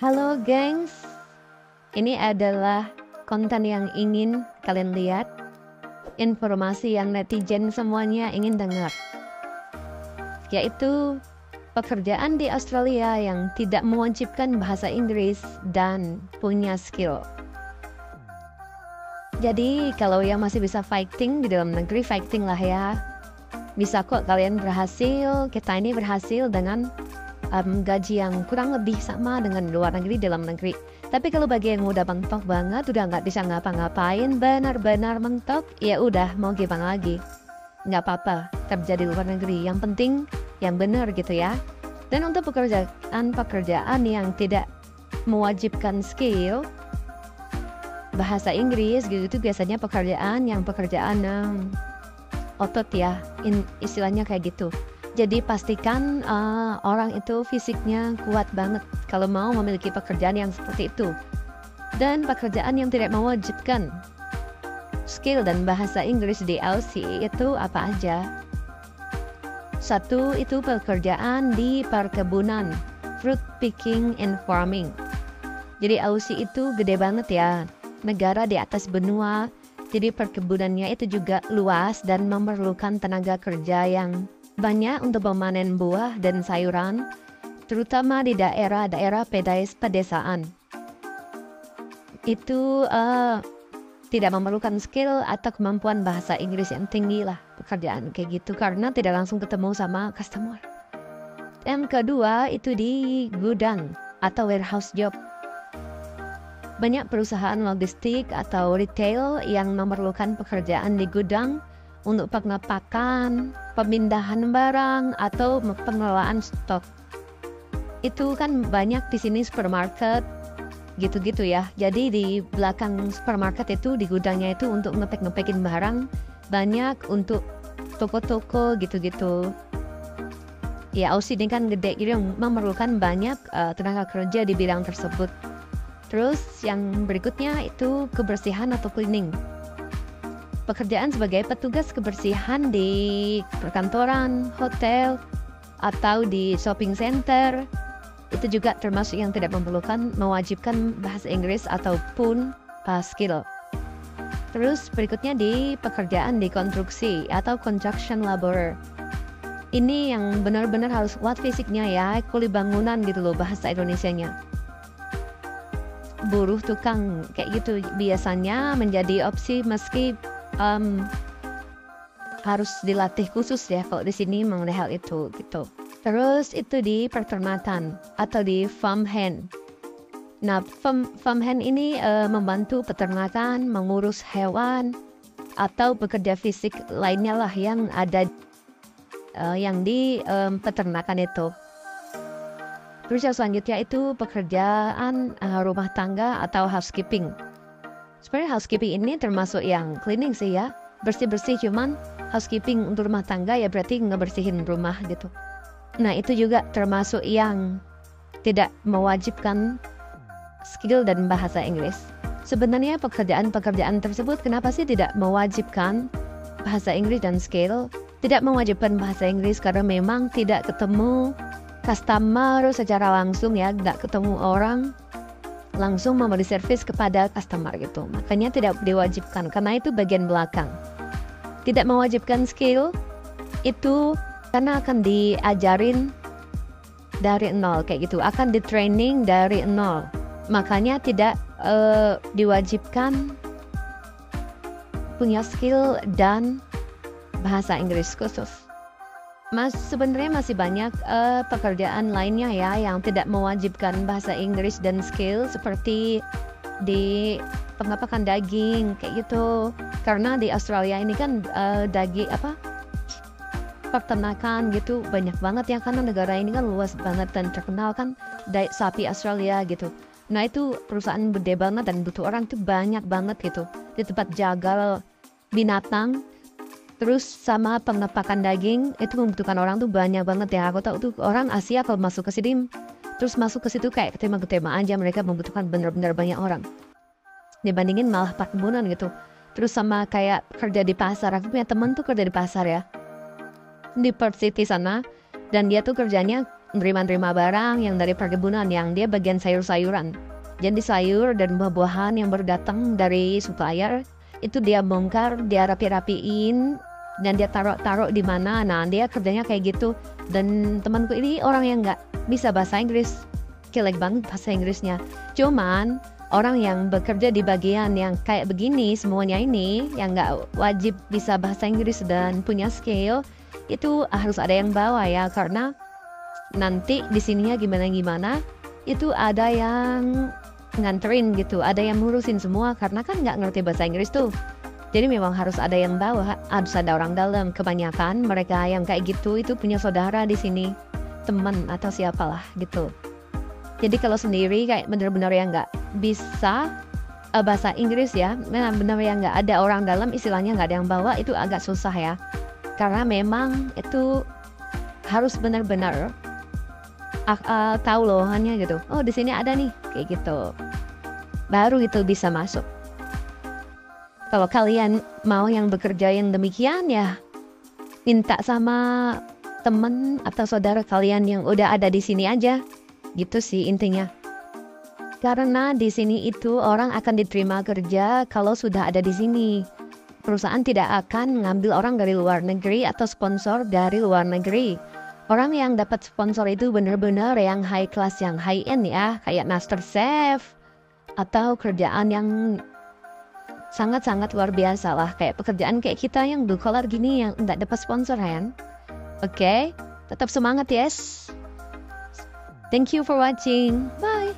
Halo gengs, ini adalah konten yang ingin kalian lihat, informasi yang netizen semuanya ingin dengar, yaitu pekerjaan di Australia yang tidak mewajibkan bahasa Inggris dan punya skill. Jadi kalau yang masih bisa fighting di dalam negeri, fighting lah ya. Bisa kok kalian berhasil, kita ini berhasil dengan gaji yang kurang lebih sama dengan luar negeri dalam negeri. Tapi kalau bagi yang udah mentok banget, udah nggak bisa ngapa-ngapain, benar-benar mentok, ya udah mau gimana lagi, nggak apa-apa kerja di luar negeri. Yang penting yang benar gitu ya. Dan untuk pekerjaan yang tidak mewajibkan skill bahasa Inggris gitu, itu biasanya pekerjaan otot ya, istilahnya kayak gitu. Jadi pastikan orang itu fisiknya kuat banget kalau mau memiliki pekerjaan yang seperti itu. Dan pekerjaan yang tidak mewajibkan skill dan bahasa Inggris di Aussie itu apa aja? Satu, itu pekerjaan di perkebunan, fruit picking and farming. Jadi Aussie itu gede banget ya, negara di atas benua. Jadi perkebunannya itu juga luas dan memerlukan tenaga kerja yang banyak untuk memanen buah dan sayuran, terutama di daerah-daerah pedesaan. Itu tidak memerlukan skill atau kemampuan bahasa Inggris yang tinggi lah pekerjaan kayak gitu, karena tidak langsung ketemu sama customer. Yang kedua itu di gudang atau warehouse job. Banyak perusahaan logistik atau retail yang memerlukan pekerjaan di gudang untuk pengepakan, pemindahan barang, atau pengelolaan stok. Itu kan banyak di sini supermarket, gitu-gitu ya. Jadi di belakang supermarket itu, di gudangnya itu untuk ngepek-ngepekin barang, banyak untuk toko-toko gitu-gitu. Ya Aussie ini kan gede, jadi memerlukan banyak tenaga kerja di bidang tersebut. Terus yang berikutnya itu kebersihan atau cleaning. Pekerjaan sebagai petugas kebersihan di perkantoran, hotel, atau di shopping center itu juga termasuk yang tidak mewajibkan bahasa Inggris ataupun skill. Terus berikutnya di pekerjaan di konstruksi atau construction laborer. Ini yang benar-benar harus kuat fisiknya ya, kuli bangunan gitu loh bahasa Indonesianya. Buruh tukang kayak gitu biasanya menjadi opsi meski harus dilatih khusus ya kalau di sini mengenai hal itu gitu. Terus itu di peternakan atau di farm hand. Nah, farm hand ini membantu peternakan, mengurus hewan atau bekerja fisik lainnya lah yang ada yang di peternakan itu. Terus yang selanjutnya itu pekerjaan rumah tangga atau housekeeping. Sebenarnya housekeeping ini termasuk yang cleaning sih ya, bersih-bersih, cuman housekeeping untuk rumah tangga ya berarti ngebersihin rumah gitu. Nah itu juga termasuk yang tidak mewajibkan skill dan bahasa Inggris. Sebenarnya pekerjaan-pekerjaan tersebut kenapa sih tidak mewajibkan bahasa Inggris dan skill? Tidak mewajibkan bahasa Inggris karena memang tidak ketemu customer secara langsung ya, nggak ketemu orang langsung memberi servis kepada customer gitu. Makanya tidak diwajibkan karena itu bagian belakang. Tidak mewajibkan skill itu karena akan diajarin dari nol kayak gitu, akan di-training dari nol. Makanya tidak diwajibkan punya skill dan bahasa Inggris khusus. Sebenarnya masih banyak pekerjaan lainnya ya yang tidak mewajibkan bahasa Inggris dan skill, seperti di pengepakan daging kayak gitu. Karena di Australia ini kan peternakan gitu banyak banget ya, karena negara ini kan luas banget dan terkenal kan sapi Australia gitu. Nah itu perusahaan gede banget dan butuh orang tuh banyak banget gitu di tempat jagal binatang. Terus sama pengepakan daging itu membutuhkan orang tuh banyak banget ya. Aku tahu tuh orang Asia kalau masuk ke sini, terus masuk ke situ kayak ketema-ketema aja, mereka membutuhkan benar-benar banyak orang. Dibandingin malah perkebunan gitu. Terus sama kayak kerja di pasar, aku punya teman tuh kerja di pasar ya, di Perth City sana, dan dia tuh kerjanya menerima barang yang dari perkebunan yang dia bagian sayur-sayuran. Jadi sayur dan buah-buahan yang baru datang dari supplier itu dia bongkar, dia rapi-rapiin, dan dia taruh di mana. Nah, dia kerjanya kayak gitu. Dan temanku ini orang yang nggak bisa bahasa Inggris, jelek banget bahasa Inggrisnya. Cuman orang yang bekerja di bagian yang kayak begini semuanya ini, yang nggak wajib bisa bahasa Inggris dan punya skill, itu harus ada yang bawa ya, karena nanti di sininya gimana-gimana itu ada yang nganterin gitu, ada yang ngurusin semua karena kan nggak ngerti bahasa Inggris tuh. Jadi memang harus ada yang bawa, harus ada orang dalam. Kebanyakan mereka yang kayak gitu itu punya saudara di sini, teman atau siapalah gitu. Jadi kalau sendiri kayak benar-benar yang nggak bisa bahasa Inggris ya, benar-benar yang nggak ada orang dalam, istilahnya nggak ada yang bawa, itu agak susah ya. Karena memang itu harus benar-benar tahu loh hanya gitu. Oh di sini ada nih kayak gitu. Baru itu bisa masuk. Kalau kalian mau yang bekerja yang demikian ya minta sama teman atau saudara kalian yang udah ada di sini aja. Gitu sih intinya. Karena di sini itu orang akan diterima kerja kalau sudah ada di sini. Perusahaan tidak akan mengambil orang dari luar negeri atau sponsor dari luar negeri. Orang yang dapat sponsor itu benar-benar yang high class, yang high end ya, kayak master chef atau kerjaan yang sangat-sangat luar biasa lah, kayak pekerjaan kayak kita yang blue collar gini yang tidak dapat sponsor kan. Oke, tetap semangat yes. Thank you for watching. Bye.